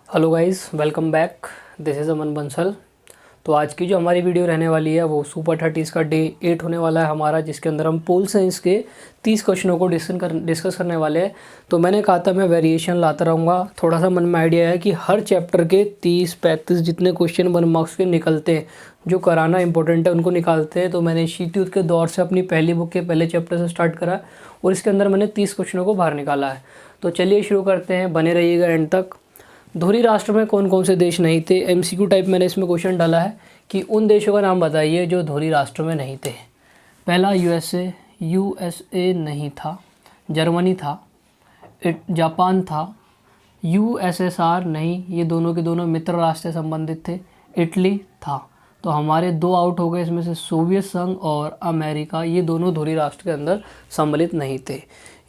Hello guys, welcome back. This is Aman Bansal. तो आज की जो हमारी वीडियो रहने वाली है वो सुपर 30 का डे 8 होने वाला है हमारा, जिसके अंदर हम पोल साइंस के 30 क्वेश्चनों को डिस्कस करने वाले हैं। तो मैंने कहा था मैं वेरिएशन लाता रहूँगा। थोड़ा सा मन में आइडिया है कि हर चैप्टर के 30-35 जितने क्वेश्चन 1 मार्क्स के निकलते हैं, जो कराना इंपॉर्टेंट है उनको निकालते हैं। तो मैंने शीतयुद्ध के दौर से अपनी पहली बुक के पहले चैप्टर से स्टार्ट करा और इसके अंदर मैंने 30 क्वेश्चनों को बाहर निकाला है। तो चलिए शुरू करते हैं, बने रहिएगा एंड तक। धुरी राष्ट्र में कौन कौन से देश नहीं थे? एमसीक्यू टाइप मैंने इसमें क्वेश्चन डाला है कि उन देशों का नाम बताइए जो धुरी राष्ट्र में नहीं थे। पहला यूएसए नहीं था, जर्मनी था, जापान था, यूएसएसआर नहीं, ये दोनों के दोनों मित्र राष्ट्र से संबंधित थे, इटली था। तो हमारे 2 आउट हो गए, इसमें से सोवियत संघ और अमेरिका, ये दोनों धुरी राष्ट्र के अंदर सम्मिलित नहीं थे।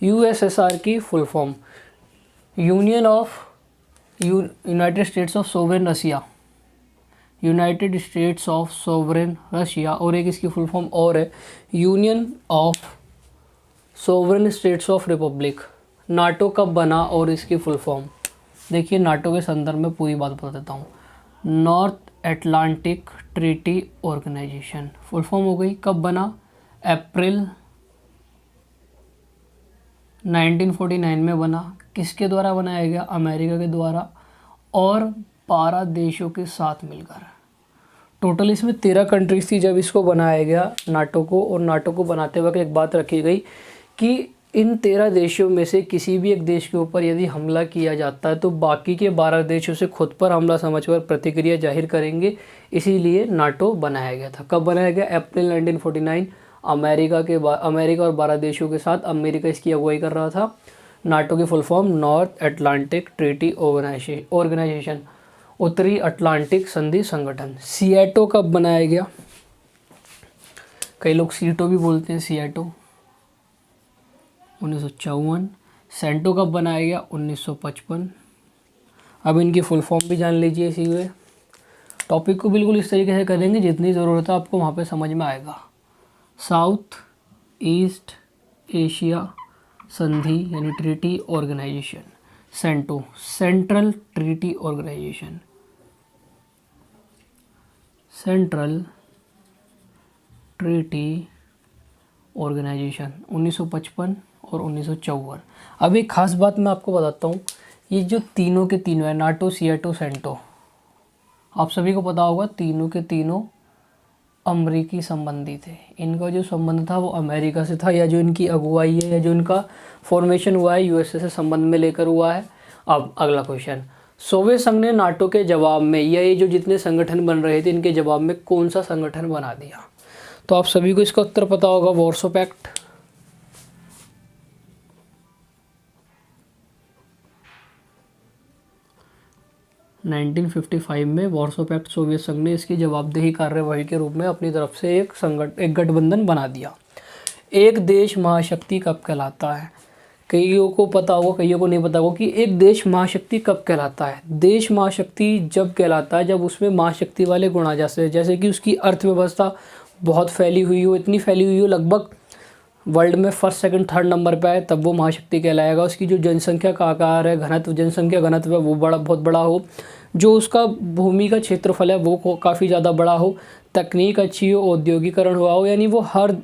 यूएसएसआर की full form union of United states of sovereign Russia, United states of sovereign Russia, और एक इसकी फुल फॉर्म और है union of sovereign states of Republic. NATO कब बना और इसकी फुल फॉर्म देखिए, नाटो के संदर्भ में पूरी बात बता देता हूँ। North Atlantic Treaty Organization full form हो गई। कब बना? अप्रैल 1949 में बना। किसके द्वारा बनाया गया? अमेरिका के द्वारा और 12 देशों के साथ मिलकर। टोटल इसमें 13 कंट्रीज थी जब इसको बनाया गया नाटो को। और नाटो को बनाते वक्त एक बात रखी गई कि इन 13 देशों में से किसी भी एक देश के ऊपर यदि हमला किया जाता है तो बाकी के 12 देशों से खुद पर हमला समझकर प्रतिक्रिया जाहिर करेंगे। इसीलिए नाटो बनाया गया था। कब बनाया गया? अप्रैल 1949। अमेरिका और 12 देशों के साथ अमेरिका इसकी अगुवाई कर रहा था। नाटो की full form North Atlantic Treaty Organization, उत्तरी अटलांटिक संधि संगठन। सिएटो कब बनाया गया? कई लोग सीटो भी बोलते हैं, सिएटो 1954। सेंटो कब बनाया गया? 1955। अब इनकी फुल फॉर्म भी जान लीजिए। इसी हुए टॉपिक को बिल्कुल इस तरीके से करेंगे जितनी ज़रूरत है आपको वहाँ पे समझ में आएगा। साउथ ईस्ट एशिया संधि यानी Treaty Organization. CENTO Central Treaty Organization, Central Treaty Organization 1955 और 1954। अब एक खास बात मैं आपको बताता हूँ, ये जो तीनों के तीनों है, नाटो, सिएटो, सेंटो, आप सभी को पता होगा तीनों के तीनों अमेरिकी संबंधी थे। इनका जो संबंध था वो अमेरिका से था, या जो इनकी अगुवाई है या जो इनका फॉर्मेशन हुआ है यूएसए से संबंध में लेकर हुआ है। अब अगला क्वेश्चन, सोवियत संघ ने नाटो के जवाब में, या ये जो जितने संगठन बन रहे थे इनके जवाब में कौन सा संगठन बना दिया? तो आप सभी को इसका उत्तर पता होगा, वार्सो पैक्ट। नाइनटीन 1955 में वार्सो पैक्ट सोवियत संघ ने इसकी जवाबदेही कार्यवाही के रूप में अपनी तरफ से एक गठबंधन बना दिया। एक देश महाशक्ति कब कहलाता है? कईयों को पता होगा, कईयों को नहीं पता होगा कि एक देश महाशक्ति कब कहलाता है। देश महाशक्ति जब कहलाता है जब उसमें महाशक्ति वाले गुण आ जाते हैं, जैसे कि उसकी अर्थव्यवस्था बहुत फैली हुई हो, इतनी फैली हुई हो लगभग वर्ल्ड में फर्स्ट सेकंड थर्ड नंबर पे आए, तब वो महाशक्ति कहलाएगा। उसकी जो जनसंख्या का आकार है, जनसंख्या घनत्व है, वो बहुत बड़ा हो। जो उसका भूमि का क्षेत्रफल है वो काफ़ी ज़्यादा बड़ा हो। तकनीक अच्छी हो, औद्योगिकरण हुआ हो, यानी वो हर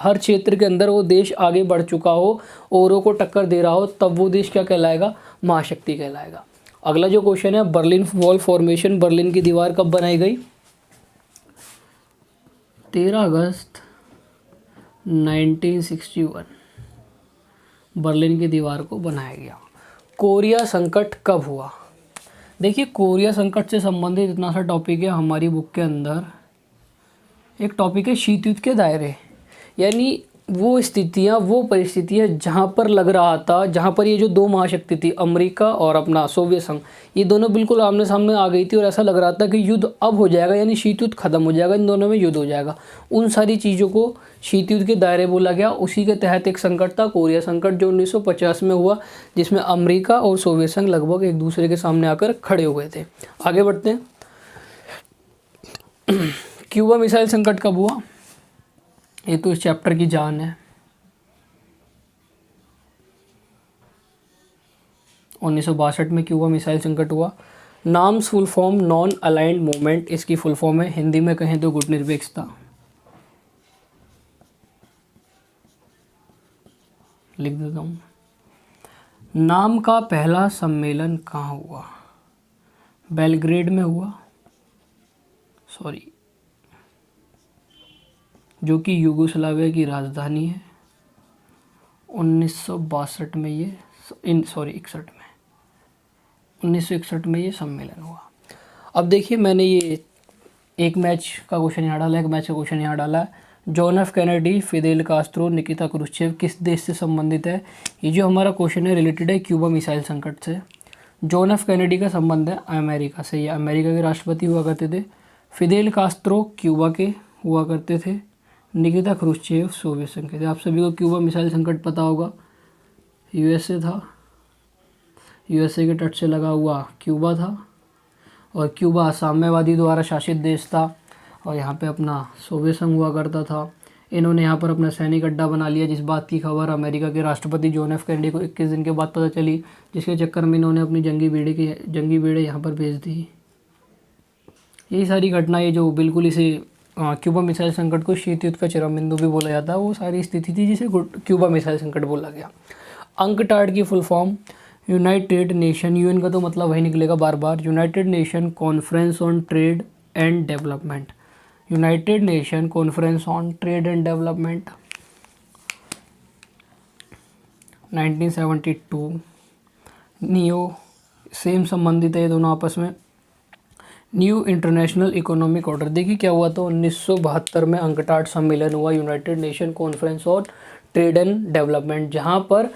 क्षेत्र के अंदर वो देश आगे बढ़ चुका हो, औरों को टक्कर दे रहा हो, तब वो देश क्या कहलाएगा? महाशक्ति कहलाएगा। अगला जो क्वेश्चन है, बर्लिन वॉल फॉर्मेशन, बर्लिन की दीवार कब बनाई गई? 13 अगस्त 1961 बर्लिन की दीवार को बनाया गया। कोरिया संकट कब हुआ? देखिए, कोरिया संकट से संबंधित इतना सा टॉपिक है हमारी बुक के अंदर। एक टॉपिक है शीत युद्ध के दायरे, यानी वो स्थितियाँ, वो परिस्थितियाँ जहाँ पर लग रहा था, जहाँ पर ये जो 2 महाशक्ति थी, अमेरिका और अपना सोवियत संघ, ये दोनों बिल्कुल आमने सामने आ गई थी और ऐसा लग रहा था कि युद्ध अब हो जाएगा, यानी शीत युद्ध खत्म हो जाएगा, इन दोनों में युद्ध हो जाएगा। उन सारी चीज़ों को शीत युद्ध के दायरे बोला गया। उसी के तहत एक संकट था कोरिया संकट, जो 1950 में हुआ, जिसमें अमेरिका और सोवियत संघ लगभग एक दूसरे के सामने आकर खड़े हुए थे। आगे बढ़ते हैं। क्यूबा मिसाइल संकट कब हुआ? ये तो इस चैप्टर की जान है। 1962 में क्यूबा मिसाइल संकट हुआ। NAM's full form non aligned movement, इसकी फुल फॉर्म है, हिंदी में कहें तो गुटनिरपेक्षता। लिख देता हूँ। नाम का पहला सम्मेलन कहाँ हुआ? बेलग्रेड में हुआ, जो कि यूगोस्लाविया की राजधानी है। 1962 में ये 1961 में ये सम्मेलन हुआ। अब देखिए, मैंने ये एक मैच का क्वेश्चन यहाँ डाला, एक मैच का क्वेश्चन यहाँ डाला है। John F Kennedy, Fidel Castro, Nikita Khrushchev किस देश से संबंधित है? ये जो हमारा क्वेश्चन है रिलेटेड है क्यूबा मिसाइल संकट से। जॉन एफ कैनेडी का संबंध है अमेरिका से, ये अमेरिका के राष्ट्रपति हुआ करते थे। फिदेल कास्त्रो क्यूबा के हुआ करते थे। निकिता क्रुश्चेव सोवियत संघ के थे। आप सभी को क्यूबा मिसाइल संकट पता होगा, यूएसए था, यूएसए के तट से लगा हुआ क्यूबा था, और क्यूबा साम्यवादी द्वारा शासित देश था, और यहाँ पे अपना सोवियत संघ हुआ करता था। इन्होंने यहाँ पर अपना सैनिक अड्डा बना लिया, जिस बात की खबर अमेरिका के राष्ट्रपति जॉन एफ कैनेडी को 21 दिन के बाद पता चली, जिसके चक्कर में इन्होंने अपनी जंगी बेड़े यहाँ पर भेज दी। यही सारी घटनाएं जो बिल्कुल इसे क्यूबा मिसाइल संकट को शीत युद्ध का चरम बिंदु भी बोला जाता है, वो सारी स्थिति थी जिसे क्यूबा मिसाइल संकट बोला गया। अंकटाड की full form United Nation, UN का तो मतलब वही निकलेगा बार बार, United Nation conference on trade and development. United Nation conference on trade and development 1972। Neo, same संबंधित है ये दोनों आपस में। न्यू इंटरनेशनल इकोनॉमिक ऑर्डर, देखिए क्या हुआ था 1972 में अंकटाड सम्मेलन हुआ, United Nation conference on trade and development, जहाँ पर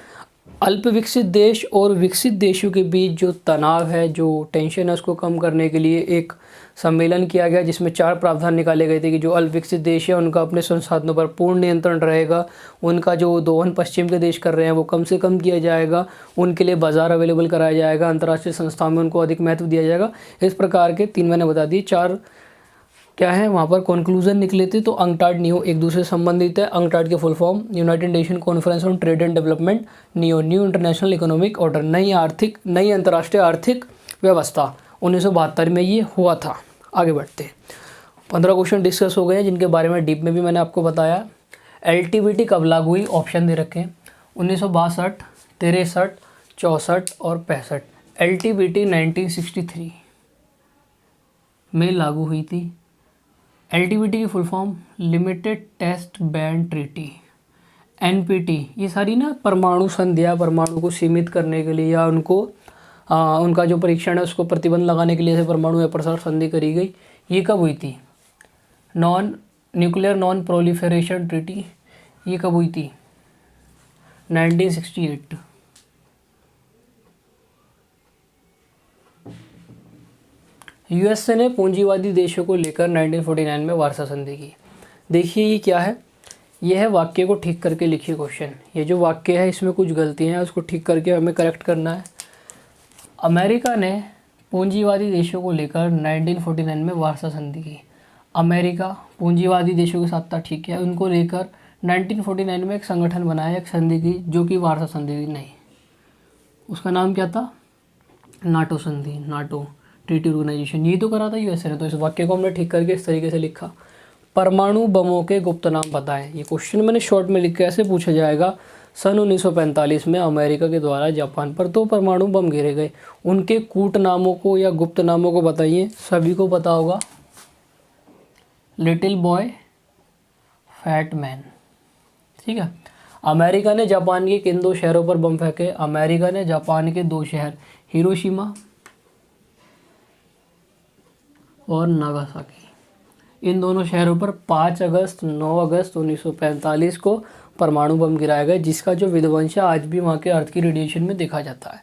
अल्प विकसित देश और विकसित देशों के बीच जो तनाव है, जो टेंशन है, उसको कम करने के लिए एक सम्मेलन किया गया, जिसमें 4 प्रावधान निकाले गए थे कि जो अल्प विकसित देश है उनका अपने संसाधनों पर पूर्ण नियंत्रण रहेगा, उनका जो दोहन पश्चिम के देश कर रहे हैं वो कम से कम किया जाएगा, उनके लिए बाज़ार अवेलेबल कराया जाएगा, अंतर्राष्ट्रीय संस्थाओं में उनको अधिक महत्व दिया जाएगा। इस प्रकार के 3 मैंने बता दिए, 4 क्या है वहाँ पर कंक्लूजन निकले थे। तो अंकटाड नियो एक दूसरे से संबंधित है। अंकटाड के full form United Nation conference on trade and development, new international economic order, नई अंतर्राष्ट्रीय आर्थिक व्यवस्था 1972 में ये हुआ था। आगे बढ़ते हैं, 15 क्वेश्चन डिस्कस हो गए हैं, जिनके बारे में डीप में भी मैंने आपको बताया। एलटीबीटी कब लागू हुई? ऑप्शन दे रखे हैं 1962, 63, 64 और 65। एलटीबीटी 1963 में लागू हुई थी। एलटीबीटी की full form Limited Test Ban Treaty, NPT. ये सारी ना परमाणु संधियाँ, परमाणु को सीमित करने के लिए या उनको उनका जो परीक्षण है उसको प्रतिबंध लगाने के लिए से परमाणु अप्रसार संधि करी गई। ये कब हुई थी? न्यूक्लियर नॉन प्रोलिफरेशन ट्रीटी, ये कब हुई थी? 1968। यूएसए ने पूंजीवादी देशों को लेकर 1949 में वार्सा संधि की। देखिए ये क्या है, यह है वाक्य को ठीक करके लिखिए क्वेश्चन। ये जो वाक्य है इसमें कुछ गलतियां हैं, उसको ठीक करके हमें करेक्ट करना है। अमेरिका ने पूंजीवादी देशों को लेकर 1949 में वार्सा संधि की। अमेरिका पूंजीवादी देशों के साथ था, ठीक है, उनको लेकर 1949 में एक संगठन बनाया, एक संधि की, जो कि वार्सा संधि थी नहीं, उसका नाम क्या था? नाटो संधि, नाटो ट्रीटी ऑर्गेनाइजेशन। ये तो करा था यूएसए ने। तो इस वाक्य को हमने ठीक करके इस तरीके से लिखा, परमाणु बमों के गुप्त नाम बताएं। ये क्वेश्चन मैंने शॉर्ट में लिख के ऐसे पूछा जाएगा, सन 1945 में अमेरिका के द्वारा जापान पर 2 परमाणु बम गिरे गए, उनके कूट नामों को या गुप्त नामों को बताइए। सभी को पता होगा, लिटिल बॉय, फैट मैन, ठीक है। अमेरिका ने जापान के किन 2 शहरों पर बम फेंके? अमेरिका ने जापान के 2 शहर हिरोशिमा और नागासाकी, इन दोनों शहरों पर 5 अगस्त 9 अगस्त 1945 को परमाणु बम गिराया गया, जिसका जो विध्वंस आज भी वहाँ के अर्थ की रेडिएशन में देखा जाता है।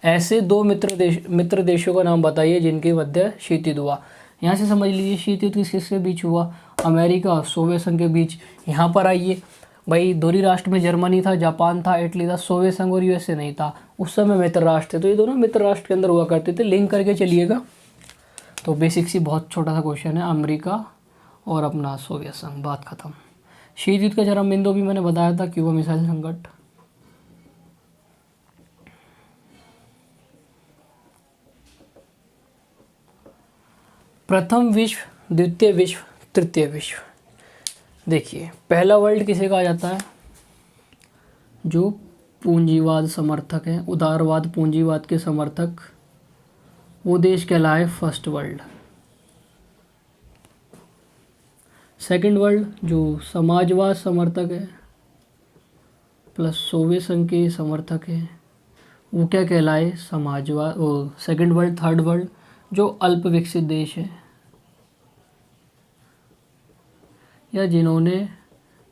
ऐसे 2 मित्र देशों का नाम बताइए जिनके मध्य शीत युद्ध हुआ। यहाँ से समझ लीजिए शीत युद्ध किसके बीच हुआ? अमेरिका और सोवियत संघ के बीच। यहाँ पर आइए भाई, दोहरी राष्ट्र में जर्मनी था, जापान था, इटली था, सोवियत संघ और यूएसए नहीं था। उस समय मित्र राष्ट्र थे, तो ये दोनों मित्र राष्ट्र के अंदर हुआ करते थे। लिंक करके चलिएगा। तो बेसिक सी बहुत छोटा सा क्वेश्चन है, अमेरिका और अपना सोवियत संघ, बात खत्म। शीत युद्ध का चरम बिंदु भी मैंने बताया था, क्यूबा मिसाइल संकट। प्रथम विश्व, द्वितीय विश्व, तृतीय विश्व। देखिए पहला वर्ल्ड किसे कहा जाता है? जो पूंजीवाद समर्थक हैं, उदारवाद पूंजीवाद के समर्थक, वो देश कहलाए फर्स्ट वर्ल्ड। सेकंड वर्ल्ड जो समाजवाद समर्थक है प्लस सोवियत संघ के समर्थक है, वो क्या कहलाए? समाजवाद। वो सेकंड वर्ल्ड। थर्ड वर्ल्ड जो अल्प विकसित देश है या जिन्होंने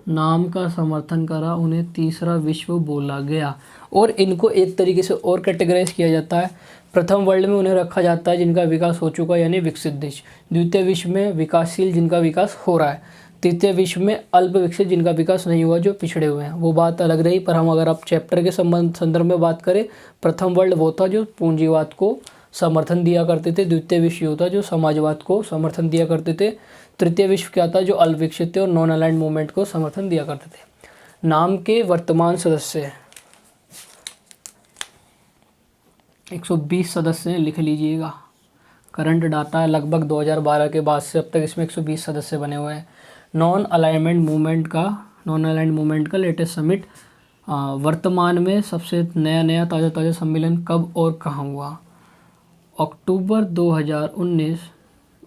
नाम का समर्थन करा, उन्हें तीसरा विश्व बोला गया। और इनको एक तरीके से और कैटेगराइज किया जाता है। प्रथम वर्ल्ड में उन्हें रखा जाता है जिनका विकास हो चुका है यानी विकसित देश, द्वितीय विश्व में विकासशील जिनका विकास हो रहा है, तृतीय विश्व में अल्प विकसित जिनका विकास नहीं हुआ, जो पिछड़े हुए हैं। वो बात अलग रही, पर हम अगर आप चैप्टर के संदर्भ में बात करें, प्रथम वर्ल्ड वो था जो पूंजीवाद को समर्थन दिया करते थे, द्वितीय विश्व होता जो समाजवाद को समर्थन दिया करते थे, तृतीय विश्व क्या था? जो अल्प विकसित थे और नॉन अलाइंड मूवमेंट को समर्थन दिया करते थे। नाम के वर्तमान सदस्य 120 सदस्य हैं, लिख लीजिएगा। करंट डाटा है लगभग 2012 के बाद से अब तक इसमें 120 सदस्य बने हुए हैं। नॉन अलाइंड मूवमेंट का लेटेस्ट समिट वर्तमान में सबसे नया ताज़ा सम्मेलन कब और कहाँ हुआ? अक्टूबर 2019।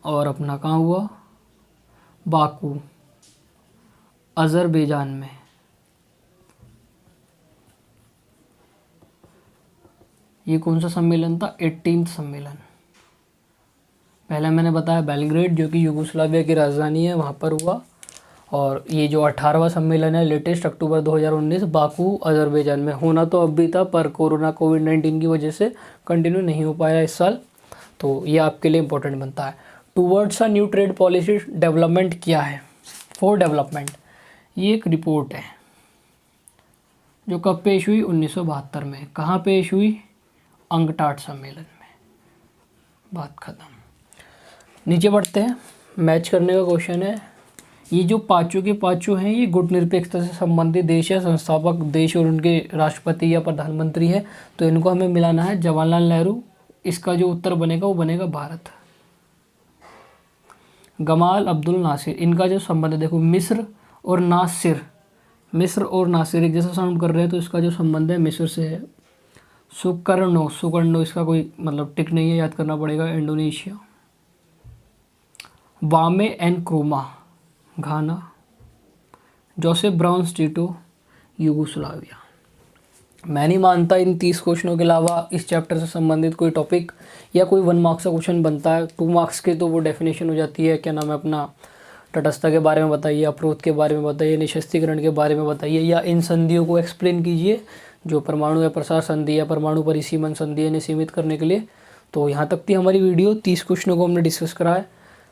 और अपना कहाँ हुआ? बाकू, अज़रबैजान में। ये कौन सा सम्मेलन था? 18वां सम्मेलन। पहले मैंने बताया बेलग्रेड जो कि यूगोस्लाविया की राजधानी है, वहाँ पर हुआ। और ये जो 18वां सम्मेलन है लेटेस्ट, अक्टूबर 2019, बाकू अज़रबैजान में। होना तो अब भी था, पर कोरोना कोविड-19 की वजह से कंटिन्यू नहीं हो पाया इस साल, तो ये आपके लिए इम्पोर्टेंट बनता है। Towards a new trade policy development क्या है? फॉर डेवलपमेंट, ये एक रिपोर्ट है जो कब पेश हुई? 1972 में। कहाँ पेश हुई? अंकटाड सम्मेलन में। बात खत्म। नीचे बढ़ते हैं। मैच करने का क्वेश्चन है। ये जो पाँचों के पाँचों हैं, ये गुटनिरपेक्षता से संबंधित देश है, संस्थापक देश और उनके राष्ट्रपति या प्रधानमंत्री है, तो इनको हमें मिलाना है। जवाहरलाल नेहरू, इसका जो उत्तर बनेगा वो बनेगा भारत। गमाल अब्दुल नासिर, इनका जो संबंध है देखो, मिस्र और नासिर एक जैसा साउंड कर रहे हैं, तो इसका जो संबंध है मिस्र से है। सुकर्णो, इसका कोई मतलब टिक नहीं है, याद करना पड़ेगा, Indonesia. Kwame Nkrumah, Ghana. Joseph Brown Tito, Yugoslavia. मैं नहीं मानता इन 30 क्वेश्चनों के अलावा इस चैप्टर से संबंधित कोई टॉपिक या कोई 1 मार्क्स का क्वेश्चन बनता है। 2 मार्क्स के तो वो डेफिनेशन हो जाती है, क्या नाम है अपना, तटस्थता के बारे में बताइए, अप्रोध के बारे में बताइए, निशस्त्रीकरण के बारे में बताइए, या इन संधियों को एक्सप्लेन कीजिए जो परमाणु या प्रसार संधि या परमाणु परिसीमन संधि इन्हें सीमित करने के लिए। तो यहाँ तक थी हमारी वीडियो। 30 क्वेश्चनों को हमने डिस्कस करा है।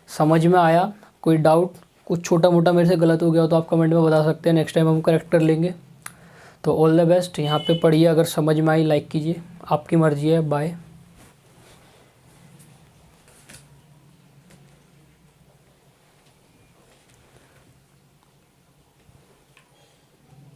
समझ में आया? कोई डाउट, कुछ छोटा मोटा मेरे से गलत हो गया हो तो आप कमेंट में बता सकते हैं, नेक्स्ट टाइम हम करेक्ट कर लेंगे। तो ऑल द बेस्ट। यहाँ पे पढ़िए, अगर समझ में आई लाइक कीजिए, आपकी मर्जी है। बाय।